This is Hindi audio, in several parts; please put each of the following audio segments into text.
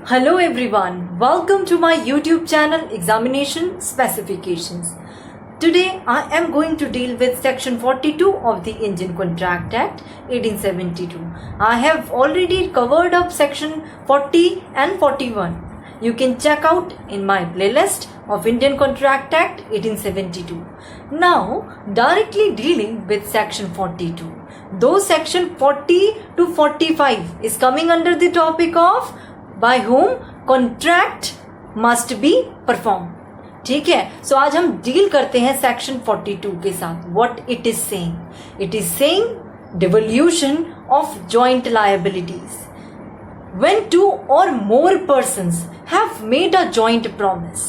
Hello everyone, welcome to my YouTube channel Examination Specifications. Today I am going to deal with section 42 of the Indian Contract Act 1872. I have already covered up section 40 and 41. You can check out in my playlist of Indian Contract Act 1872. Now directly dealing with section 42. Though section 40 to 45 is coming under the topic of by whom contract must be performed. ठीक है, सो आज हम डील करते हैं सेक्शन 42 के साथ. What it is saying? It is saying devolution of joint liabilities. When two or more persons have made a joint promise,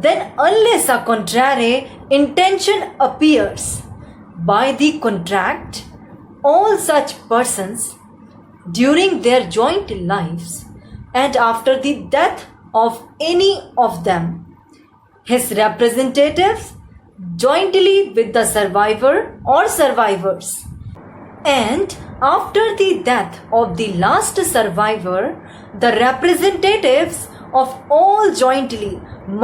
then unless a contrary intention appears by the contract, all such persons during their joint lives and after the death of any of them, his representatives, jointly with the survivor or survivors, and after the death of the last survivor, the representatives of all jointly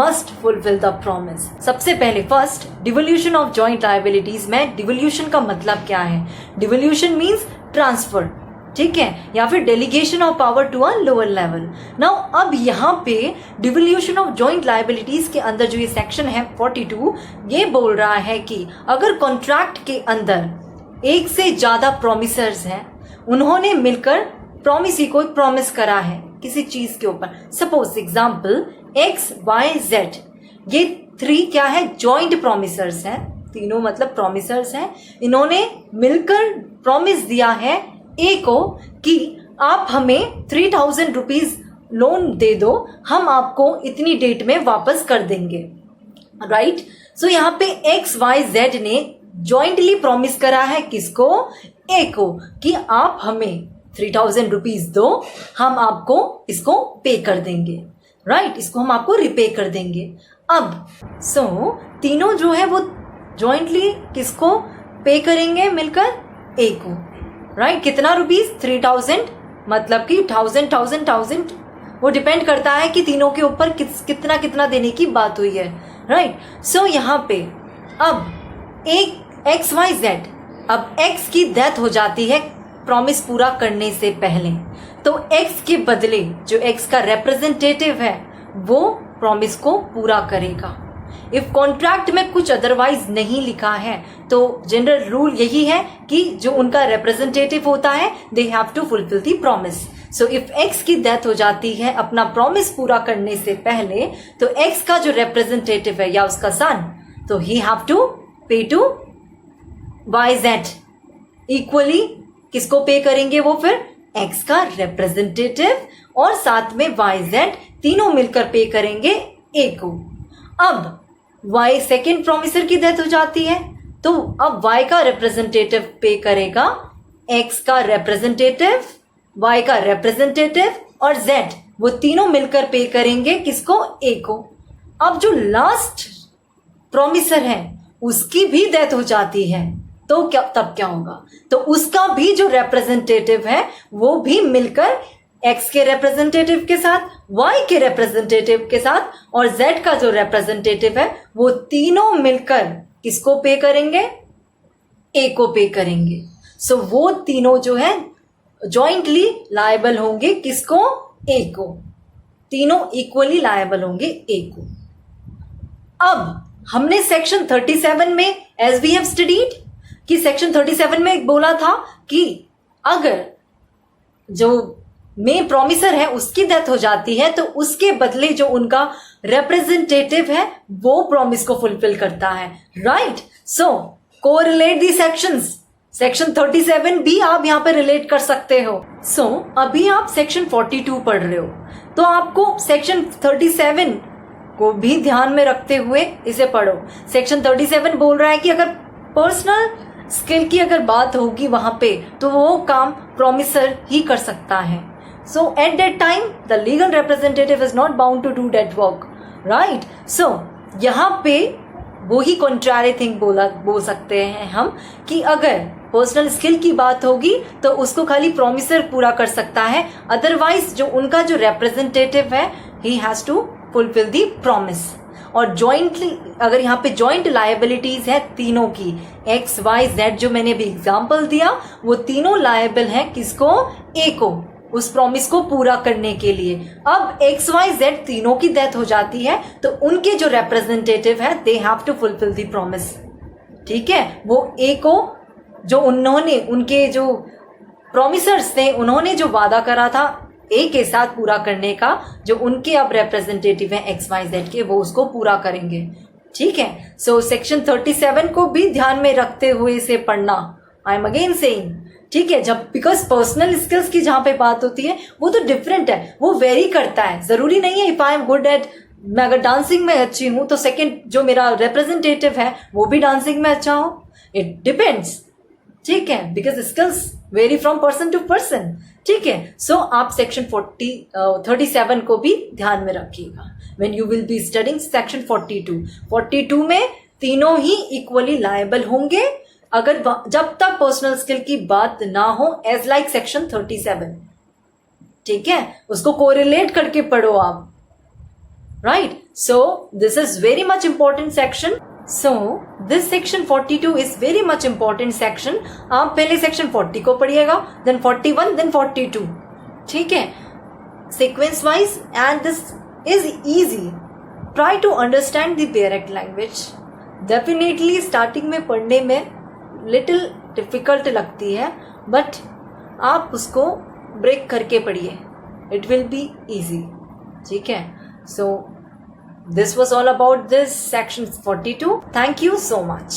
must fulfill the promise. सबसे पहले first devolution of joint liabilities में डिवोल्यूशन का मतलब क्या है? डिवोल्यूशन मीन्स ट्रांसफर, ठीक है, या फिर delegation of power to a lower level. Now अब यहाँ पे डिवोल्यूशन ऑफ जॉइंट लायबिलिटीज के अंदर जो ये सेक्शन है 42, ये बोल रहा है कि अगर कॉन्ट्रैक्ट के अंदर एक से ज्यादा प्रोमिसर्स हैं, उन्होंने मिलकर प्रोमिसी को प्रॉमिस करा है किसी चीज के ऊपर. Suppose example X Y Z, ये 3 क्या है? जॉइंट प्रोमिसर्स हैं, तीनों मतलब प्रोमिसर्स हैं. इन्होंने मिलकर प्रॉमिस दिया है ए को कि आप हमें 3000 रुपीज लोन दे दो, हम आपको इतनी डेट में वापस कर देंगे. राइट, सो यहाँ पे एक्स वाई जेड ने जॉइंटली प्रॉमिस करा है किसको? ए को, कि आप हमें 3000 रुपीज दो, हम आपको इसको पे कर देंगे. राइट, इसको हम आपको रिपे कर देंगे. अब तीनों जो है वो जॉइंटली किसको पे करेंगे? मिलकर ए को. राइट, कितना रुपीज? 3000, मतलब कि 1000 वो डिपेंड करता है कि तीनों के ऊपर कितना कितना देने की बात हुई है. राइट, सो यहाँ पे अब एक एक्स वाई जेड, अब एक्स की डेथ हो जाती है प्रॉमिस पूरा करने से पहले, तो एक्स के बदले जो एक्स का रिप्रेजेंटेटिव है वो प्रॉमिस को पूरा करेगा. इफ कॉन्ट्रैक्ट में कुछ अदरवाइज नहीं लिखा है तो जनरल रूल यही है कि जो उनका रिप्रेजेंटेटिव होता है they have to fulfil the promise. So if X की डेथ हो जाती है अपना प्रॉमिस पूरा करने से पहले, तो एक्स का जो रिप्रेजेंटेटिव है या उसका सन, तो ही हैव टू पे टू वाई जेड. इक्वली किसको पे करेंगे वो? फिर एक्स का रिप्रेजेंटेटिव और साथ में वाई जेड, तीनों मिलकर पे करेंगे ए को. अब वाई सेकेंड प्रोमिसर की डेथ हो जाती है, तो अब वाई का रिप्रेजेंटेटिव पे करेगा एक्स का रिप्रेजेंटेटिव, वाई का रिप्रेजेंटेटिव और जेड, वो तीनों मिलकर पे करेंगे किसको? ए को. अब जो लास्ट प्रोमिसर है उसकी भी डेथ हो जाती है, तो तब क्या होगा? तो उसका भी जो रिप्रेजेंटेटिव है वो भी मिलकर एक्स के रिप्रेजेंटेटिव के साथ, वाई के रिप्रेजेंटेटिव के साथ और जेड का जो रिप्रेजेंटेटिव है वो तीनों मिलकर किसको पे करेंगे? ए को पे करेंगे. सो वो तीनों जो है जॉइंटली लायबल होंगे किसको? ए को. तीनों इक्वली लायबल होंगे ए को. अब हमने सेक्शन 37 में एज वी हैव स्टडीड कि सेक्शन 37 में बोला था कि अगर जो में प्रोमिसर है उसकी डेथ हो जाती है तो उसके बदले जो उनका रिप्रेजेंटेटिव है वो प्रॉमिस को फुलफिल करता है. राइट, सो कोरिलेट दी सेक्शंस. सेक्शन 37 भी आप यहाँ पे रिलेट कर सकते हो. सो अभी आप सेक्शन 42 पढ़ रहे हो तो आपको सेक्शन 37 को भी ध्यान में रखते हुए इसे पढ़ो. सेक्शन 37 बोल रहा है कि अगर पर्सनल स्किल की अगर बात होगी वहां पे तो वो काम प्रोमिसर ही कर सकता है. So at that time the legal representative is not bound to do that work, right? So यहाँ पे वो ही contrary thing बोल सकते हैं हम कि अगर पर्सनल स्किल की बात होगी तो उसको खाली प्रोमिसर पूरा कर सकता है, अदरवाइज जो उनका जो रिप्रेजेंटेटिव है he has to fulfil the promise. और जॉइंटली अगर यहाँ पे जॉइंट लायबिलिटीज है तीनों की, एक्स वाई जेड जो मैंने भी एग्जांपल दिया, वो तीनों लायबल है किसको? ए को, उस प्रॉमिस को पूरा करने के लिए। अब एक्स वाई जेड तीनों की डेथ हो जाती है तो उनके जो रिप्रेजेंटेटिव है they have to fulfil the promise. ठीक है, वो ए को जो उन्होंने उनके जो प्रोमिसर्स थे उन्होंने जो वादा करा था ए के साथ पूरा करने का, जो उनके अब रिप्रेजेंटेटिव है एक्स वाई जेड के, वो उसको पूरा करेंगे। ठीक है, सो सेक्शन 37 को भी ध्यान में रखते हुए इसे पढ़ना। आई एम अगेन सेइंग, ठीक है, जब बिकॉज पर्सनल स्किल्स की जहां पे बात होती है वो तो डिफरेंट है, वो वेरी करता है। जरूरी नहीं है if I am good at, मैं अगर डांसिंग में अच्छी हूं तो सेकंड जो मेरा रिप्रेजेंटेटिव है वो भी डांसिंग में अच्छा हो। It depends. ठीक है, because skills vary from person to person. ठीक है, सो आप सेक्शन 37 को भी ध्यान में रखिएगा when you will be studying section 42 में तीनों ही इक्वली लायबल होंगे अगर जब तक पर्सनल स्किल की बात ना हो, एज लाइक सेक्शन 37। ठीक है, उसको कोरिलेट करके पढ़ो आप। Right, so this is very much important section. So this section 42 is very much important section। आप पहले section 40 को पढ़िएगा, then 41, then 42। ठीक है, sequence wise, and this is easy। Try to understand the direct language। Definitely starting में पढ़ने में little difficult लगती है, but आप उसको break करके पढ़िए, it will be easy। ठीक है, so this was all about this section 42। Thank you so much।